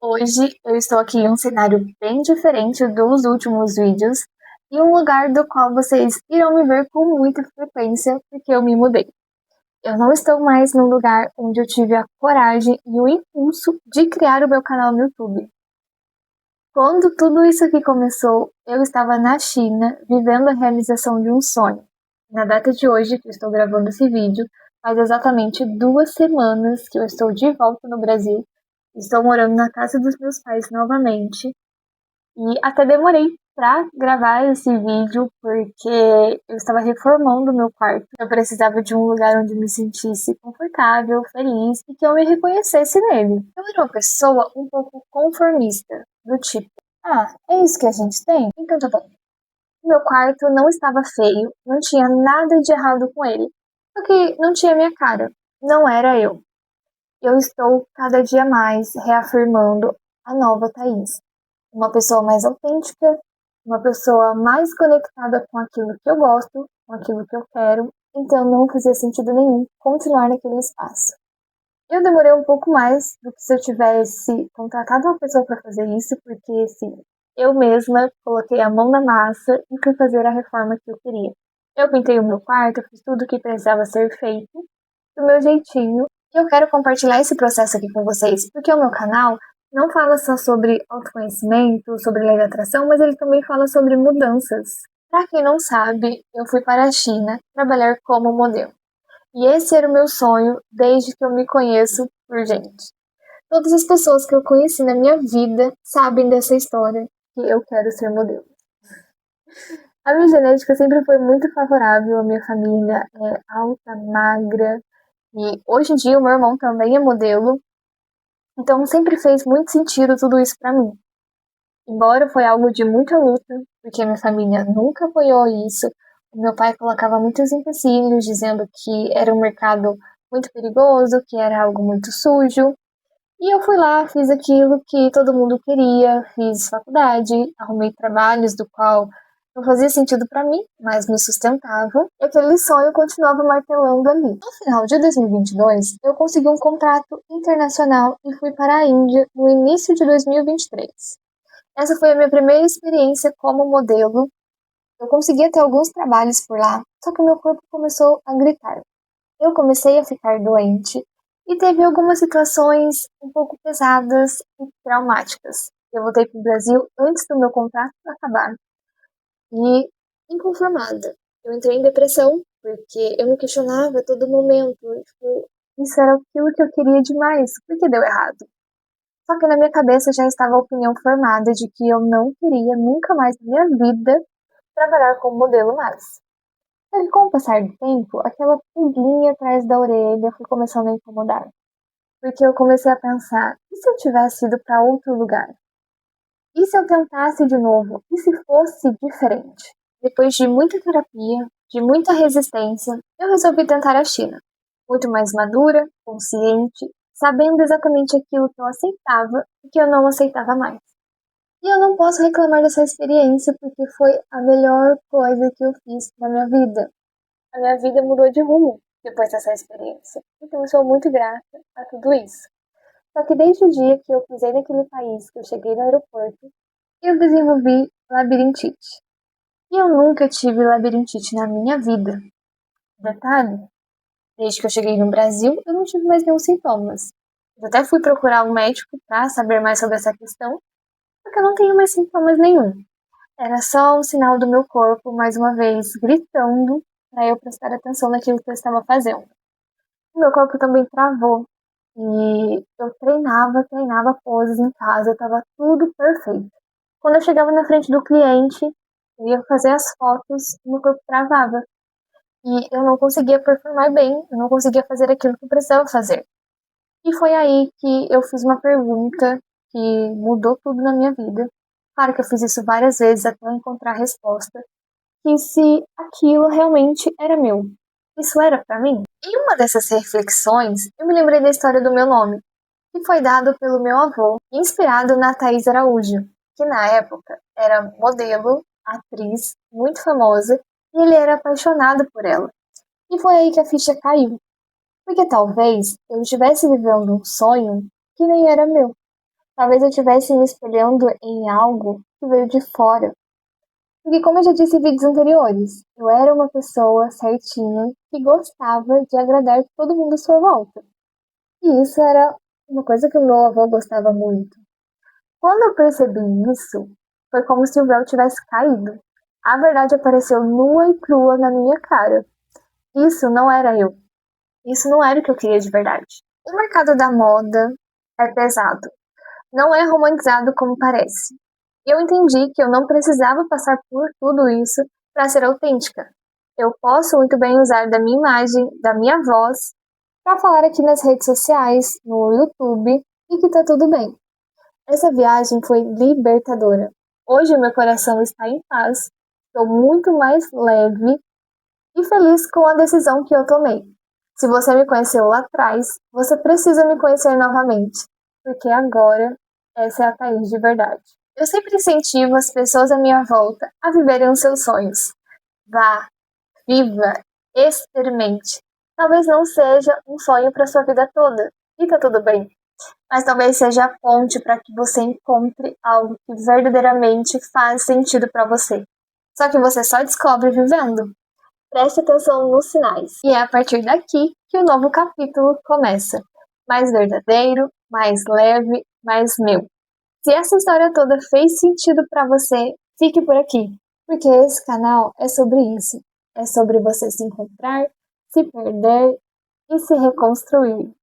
Hoje eu estou aqui em um cenário bem diferente dos últimos vídeos e um lugar do qual vocês irão me ver com muita frequência porque eu me mudei. Eu não estou mais no lugar onde eu tive a coragem e o impulso de criar o meu canal no YouTube. Quando tudo isso aqui começou, eu estava na China vivendo a realização de um sonho. Na data de hoje, que eu estou gravando esse vídeo, faz exatamente 2 semanas que eu estou de volta no Brasil. Estou morando na casa dos meus pais novamente. E até demorei para gravar esse vídeo porque eu estava reformando o meu quarto. Eu precisava de um lugar onde me sentisse confortável, feliz e que eu me reconhecesse nele. Eu era uma pessoa um pouco conformista, do tipo, é isso que a gente tem? Então tá bom. Meu quarto não estava feio, não tinha nada de errado com ele. Só que não tinha minha cara, não era eu. Eu estou cada dia mais reafirmando a nova Thaís. Uma pessoa mais autêntica, uma pessoa mais conectada com aquilo que eu gosto, com aquilo que eu quero, então não fazia sentido nenhum continuar naquele espaço. Eu demorei um pouco mais do que se eu tivesse contratado uma pessoa para fazer isso, porque sim, eu mesma coloquei a mão na massa e fui fazer a reforma que eu queria. Eu pintei o meu quarto, fiz tudo o que precisava ser feito, do meu jeitinho, e eu quero compartilhar esse processo aqui com vocês, porque o meu canal não fala só sobre autoconhecimento, sobre lei da atração, mas ele também fala sobre mudanças. Para quem não sabe, eu fui para a China trabalhar como modelo. E esse era o meu sonho desde que eu me conheço por gente. Todas as pessoas que eu conheci na minha vida sabem dessa história, que eu quero ser modelo. A minha genética sempre foi muito favorável, a minha família é alta, magra, e hoje em dia o meu irmão também é modelo, então sempre fez muito sentido tudo isso pra mim. Embora foi algo de muita luta, porque a minha família nunca apoiou isso, o meu pai colocava muitos empecilhos, dizendo que era um mercado muito perigoso, que era algo muito sujo. E eu fui lá, fiz aquilo que todo mundo queria, fiz faculdade, arrumei trabalhos do qual não fazia sentido para mim, mas me sustentavam, e aquele sonho continuava martelando ali. No final de 2022, eu consegui um contrato internacional e fui para a Índia no início de 2023. Essa foi a minha primeira experiência como modelo. Eu consegui ter alguns trabalhos por lá, só que o meu corpo começou a gritar. Eu comecei a ficar doente e teve algumas situações um pouco pesadas e traumáticas. Eu voltei para o Brasil antes do meu contrato acabar e inconformada. Eu entrei em depressão porque eu me questionava a todo momento. Tipo, isso era aquilo que eu queria demais, por que deu errado? Só que na minha cabeça já estava a opinião formada de que eu não queria nunca mais na minha vida trabalhar como modelo mais. E com o passar do tempo, aquela pulguinha atrás da orelha foi começando a incomodar. Porque eu comecei a pensar, e se eu tivesse ido para outro lugar? E se eu tentasse de novo? E se fosse diferente? Depois de muita terapia, de muita resistência, eu resolvi tentar a China. Muito mais madura, consciente, sabendo exatamente aquilo que eu aceitava e que eu não aceitava mais. E eu não posso reclamar dessa experiência porque foi a melhor coisa que eu fiz na minha vida. A minha vida mudou de rumo depois dessa experiência. Então eu sou muito grata a tudo isso. Só que desde o dia que eu pisei naquele país, que eu cheguei no aeroporto, eu desenvolvi labirintite. E eu nunca tive labirintite na minha vida. Detalhe, desde que eu cheguei no Brasil, eu não tive mais nenhum sintomas. Eu até fui procurar um médico para saber mais sobre essa questão, porque eu não tenho mais sintomas nenhum. Era só um sinal do meu corpo, mais uma vez, gritando para eu prestar atenção naquilo que eu estava fazendo. O meu corpo também travou. E eu treinava poses em casa, estava tudo perfeito. Quando eu chegava na frente do cliente, eu ia fazer as fotos, o meu corpo travava. E eu não conseguia performar bem, eu não conseguia fazer aquilo que eu precisava fazer. E foi aí que eu fiz uma pergunta que mudou tudo na minha vida. Claro que eu fiz isso várias vezes até eu encontrar a resposta. E se aquilo realmente era meu. Isso era pra mim? Em uma dessas reflexões, eu me lembrei da história do meu nome, que foi dado pelo meu avô, inspirado na Thaís Araújo, que na época era modelo, atriz, muito famosa, e ele era apaixonado por ela. E foi aí que a ficha caiu, porque talvez eu estivesse vivendo um sonho que nem era meu. Talvez eu estivesse me espelhando em algo que veio de fora. Porque, como eu já disse em vídeos anteriores, eu era uma pessoa certinha que gostava de agradar todo mundo à sua volta. E isso era uma coisa que o meu avô gostava muito. Quando eu percebi isso, foi como se o véu tivesse caído. A verdade apareceu nua e crua na minha cara. Isso não era eu. Isso não era o que eu queria de verdade. O mercado da moda é pesado. Não é romantizado como parece. E eu entendi que eu não precisava passar por tudo isso para ser autêntica. Eu posso muito bem usar da minha imagem, da minha voz, para falar aqui nas redes sociais, no YouTube, e que tá tudo bem. Essa viagem foi libertadora. Hoje meu coração está em paz, estou muito mais leve e feliz com a decisão que eu tomei. Se você me conheceu lá atrás, você precisa me conhecer novamente, porque agora essa é a Thaís de verdade. Eu sempre incentivo as pessoas à minha volta a viverem os seus sonhos. Vá, viva, experimente. Talvez não seja um sonho para sua vida toda, e tá tudo bem. Mas talvez seja a ponte para que você encontre algo que verdadeiramente faz sentido para você. Só que você só descobre vivendo. Preste atenção nos sinais. E é a partir daqui que o novo capítulo começa. Mais verdadeiro, mais leve, mais meu. Se essa história toda fez sentido para você, fique por aqui. Porque esse canal é sobre isso. É sobre você se encontrar, se perder e se reconstruir.